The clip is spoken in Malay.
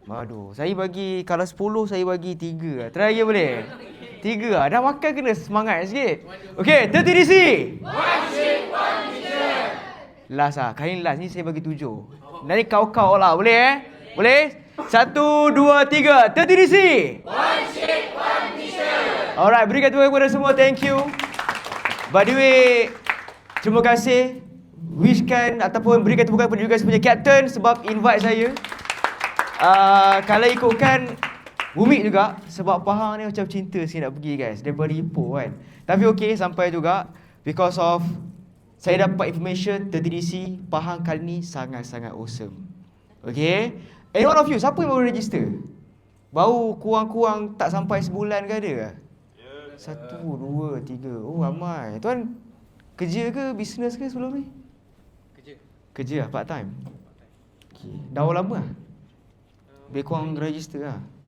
Aduh, saya bagi, kalau 10 saya bagi 3. Try lagi boleh? 3 lah. Dah makan kena semangat sikit. Okay, 30 DC. One ship, one mission. Last lah. Kali ni last ni saya bagi 7. Nanti kau-kau lah. Boleh Boleh? 1, 2, 3. 30 DC. One ship, one mission. Alright, berikan tepuk kepada semua. Thank you. By the way, terima kasih. Wishkan ataupun berikan tepukan kepada juga punya captain sebab invite saya. Kalau ikutkan Bumi juga sebab Pahang ni macam cinta sikit nak pergi guys daripada Ipoh kan. Tapi okey sampai juga because of saya dapat information 30DC Pahang kali ni sangat-sangat awesome. Okay, any one of you siapa yang baru register? Baru kurang-kurang tak sampai sebulan ke ada ke? 1, 2, 3. Oh ramai. Tuan kerja ke bisnes ke sebelum ni? Kerja lah part time. Okay. Dah lama lah? Lebih kurang register lah.